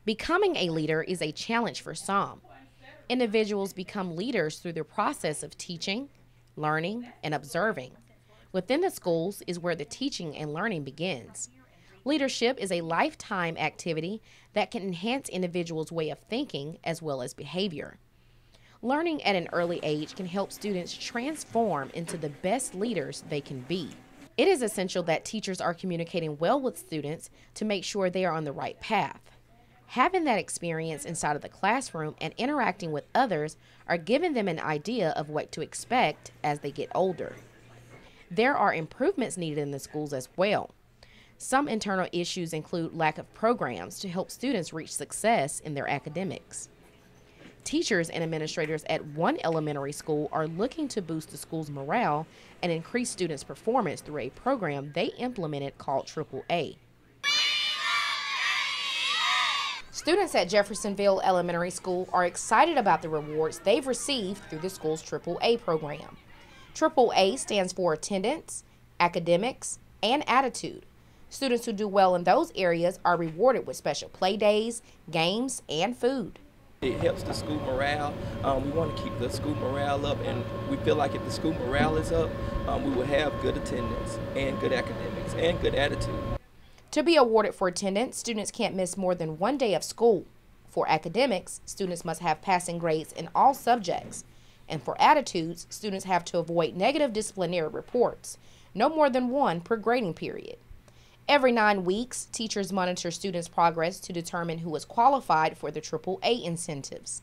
Becoming a leader is a challenge for some. Individuals become leaders through the process of teaching, learning, and observing. Within the schools is where the teaching and learning begins. Leadership is a lifetime activity that can enhance individuals' way of thinking as well as behavior. Learning at an early age can help students transform into the best leaders they can be. It is essential that teachers are communicating well with students to make sure they are on the right path. Having that experience inside of the classroom and interacting with others are giving them an idea of what to expect as they get older. There are improvements needed in the schools as well. Some internal issues include lack of programs to help students reach success in their academics. Teachers and administrators at one elementary school are looking to boost the school's morale and increase students' performance through a program they implemented called AAA. Students at Jeffersonville Elementary School are excited about the rewards they've received through the school's AAA program. AAA stands for attendance, academics, and attitude. Students who do well in those areas are rewarded with special play days, games, and food. It helps the school morale. We want to keep the school morale up, and we feel like if the school morale is up, we will have good attendance and good academics and good attitude. To be awarded for attendance, students can't miss more than one day of school. For academics, students must have passing grades in all subjects. And for attitudes, students have to avoid negative disciplinary reports, no more than one per grading period. Every 9 weeks, teachers monitor students' progress to determine who is qualified for the AAA incentives.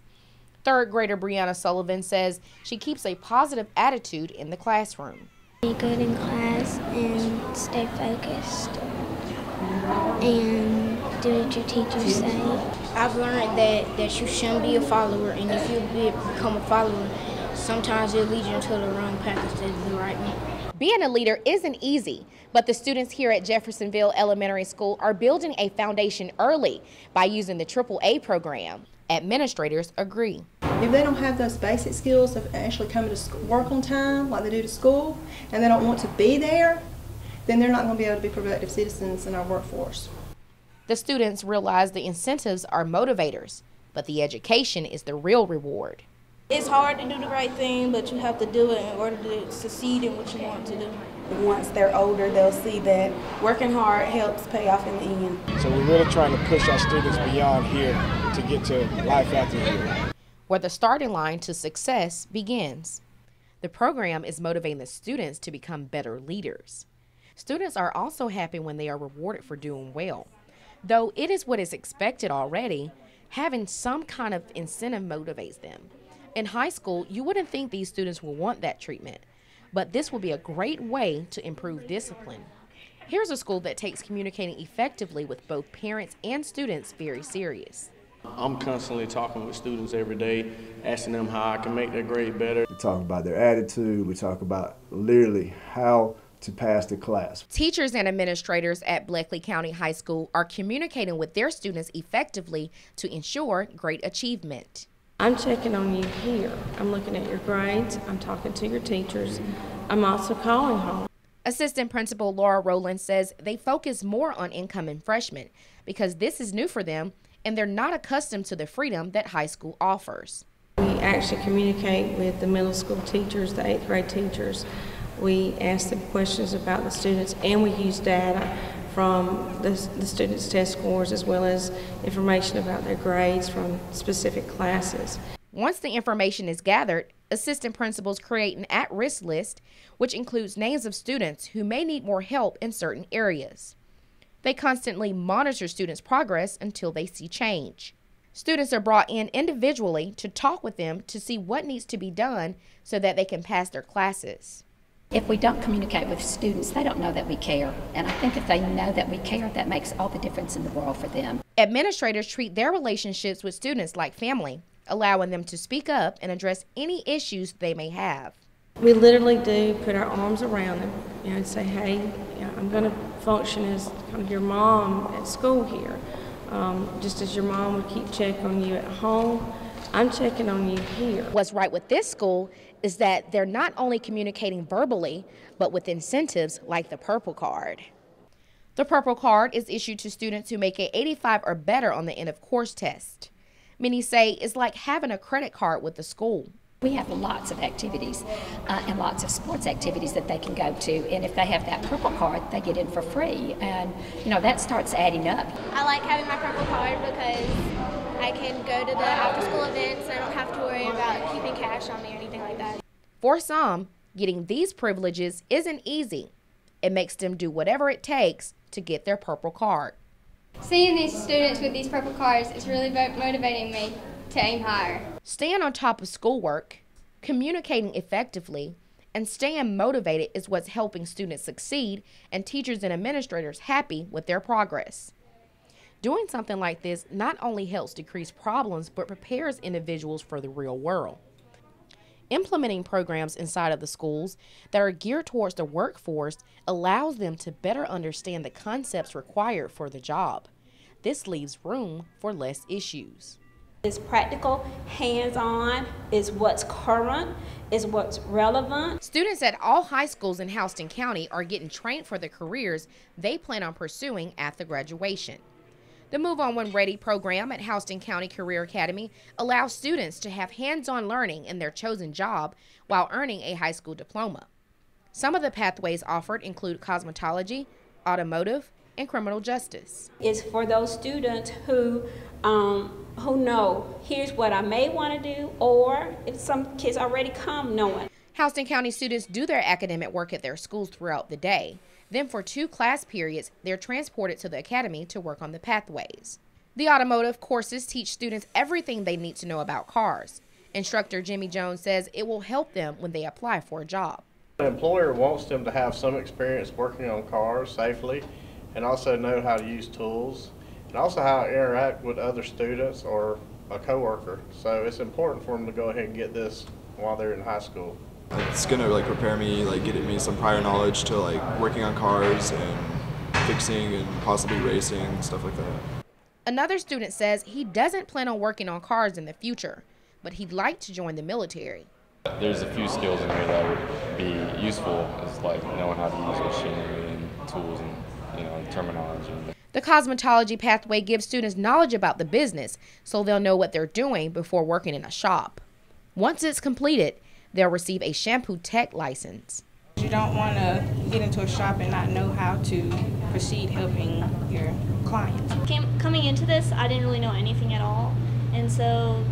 Third grader Brianna Sullivan says she keeps a positive attitude in the classroom. Be good in class and stay focused and do what your teachers say. I've learned that you shouldn't be a follower, and if you become a follower, sometimes it'll lead you into the wrong path instead of the right one. Being a leader isn't easy, but the students here at Jeffersonville Elementary School are building a foundation early by using the AAA program. Administrators agree. If they don't have those basic skills of actually coming to school, work on time like they do to school, and they don't want to be there, then they're not going to be able to be productive citizens in our workforce. The students realize the incentives are motivators, but the education is the real reward. It's hard to do the right thing, but you have to do it in order to succeed in what you want to do. Once they're older, they'll see that working hard helps pay off in the end. So we're really trying to push our students beyond here to get to life after here, where the starting line to success begins. The program is motivating the students to become better leaders. Students are also happy when they are rewarded for doing well. Though it is what is expected already, having some kind of incentive motivates them. In high school, you wouldn't think these students will want that treatment, but this will be a great way to improve discipline. Here's a school that takes communicating effectively with both parents and students very serious. I'm constantly talking with students every day, asking them how I can make their grade better. We talk about their attitude, we talk about literally how to pass the class. Teachers and administrators at Bleckley County High School are communicating with their students effectively to ensure great achievement. I'm checking on you here. I'm looking at your grades. I'm talking to your teachers. I'm also calling home. Assistant Principal Laura Rowland says they focus more on incoming freshmen because this is new for them and they're not accustomed to the freedom that high school offers. We actually communicate with the middle school teachers, the 8th grade teachers. We ask them questions about the students, and we use data from the students' test scores as well as information about their grades from specific classes. Once the information is gathered, assistant principals create an at-risk list, which includes names of students who may need more help in certain areas. They constantly monitor students' progress until they see change. Students are brought in individually to talk with them to see what needs to be done so that they can pass their classes. If we don't communicate with students, they don't know that we care. And I think if they know that we care, that makes all the difference in the world for them. Administrators treat their relationships with students like family, allowing them to speak up and address any issues they may have. We literally do put our arms around them, and say, hey, I'm going to function as kind of your mom at school here. Just as your mom would keep checking on you at home, I'm checking on you here. What's right with this school is that they're not only communicating verbally, but with incentives like the Purple Card. The Purple Card is issued to students who make a 85 or better on the end of course test. Many say it's like having a credit card with the school. We have lots of activities and lots of sports activities that they can go to, and if they have that purple card, they get in for free, and that starts adding up. I like having my purple card because I can go to the after-school events and I don't have to worry about keeping cash on me or anything like that. For some, getting these privileges isn't easy. It makes them do whatever it takes to get their purple card. Seeing these students with these purple cards is really motivating me to aim higher. Staying on top of schoolwork, communicating effectively, and staying motivated is what's helping students succeed and teachers and administrators happy with their progress. Doing something like this not only helps decrease problems, but prepares individuals for the real world. Implementing programs inside of the schools that are geared towards the workforce allows them to better understand the concepts required for the job. This leaves room for less issues. It's practical, hands-on, is what's current, is what's relevant. Students at all high schools in Houston County are getting trained for the careers they plan on pursuing after graduation. The Move On When Ready program at Houston County Career Academy allows students to have hands-on learning in their chosen job while earning a high school diploma. Some of the pathways offered include cosmetology, automotive, and criminal justice. It's for those students who know, here's what I may want to do, or if some kids already come knowing. Houston County students do their academic work at their schools throughout the day. Then for 2 class periods, they're transported to the academy to work on the pathways. The automotive courses teach students everything they need to know about cars. Instructor Jimmy Jones says it will help them when they apply for a job. The employer wants them to have some experience working on cars safely and also know how to use tools and also how to interact with other students or a coworker. So it's important for them to go ahead and get this while they're in high school. It's gonna prepare me, getting me some prior knowledge to working on cars and fixing and possibly racing, stuff like that. Another student says he doesn't plan on working on cars in the future, but he'd like to join the military. There's a few skills in here that would be useful, is knowing how to use machinery and tools and terminology. The cosmetology pathway gives students knowledge about the business so they'll know what they're doing before working in a shop. Once it's completed, they'll receive a shampoo tech license. You don't want to get into a shop and not know how to proceed helping your clients. Coming into this, I didn't really know anything at all, and so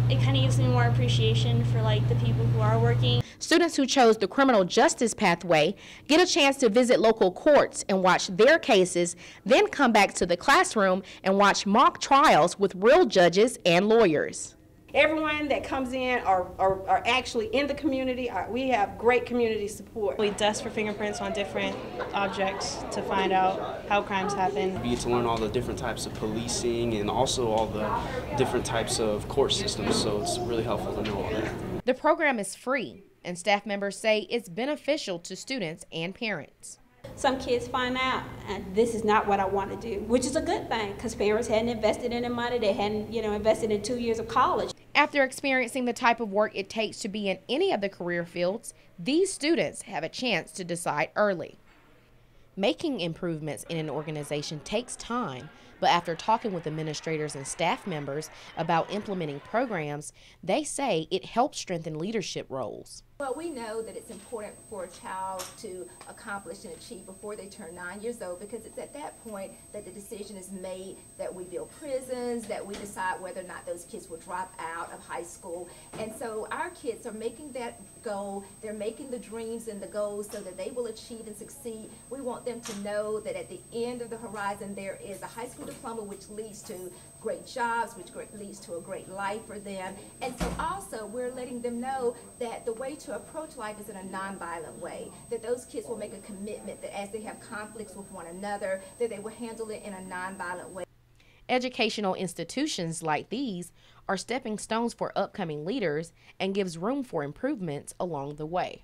it kind of gives me more appreciation for the people who are working. Students who chose the criminal justice pathway get a chance to visit local courts and watch their cases, then come back to the classroom and watch mock trials with real judges and lawyers. Everyone that comes in are actually in the community. We have great community support. We dust for fingerprints on different objects to find out how crimes happen. You get to learn all the different types of policing and also all the different types of court systems, so it's really helpful to know all that. The program is free, and staff members say it's beneficial to students and parents. Some kids find out, and this is not what I want to do, which is a good thing because parents hadn't invested in their money. They hadn't, invested in 2 years of college. After experiencing the type of work it takes to be in any of the career fields, these students have a chance to decide early. Making improvements in an organization takes time, but after talking with administrators and staff members about implementing programs, they say it helps strengthen leadership roles. Well, we know that it's important for a child to accomplish and achieve before they turn 9 years old, because it's at that point that the decision is made that we build prisons, that we decide whether or not those kids will drop out of high school. And so our kids are making that goal. They're making the dreams and the goals so that they will achieve and succeed. We want them to know that at the end of the horizon there is a high school diploma, which leads to great jobs, which leads to a great life for them. And so also we're letting them know that the way to approach life is in a nonviolent way, that those kids will make a commitment that as they have conflicts with one another, that they will handle it in a nonviolent way. Educational institutions like these are stepping stones for upcoming leaders and gives room for improvements along the way.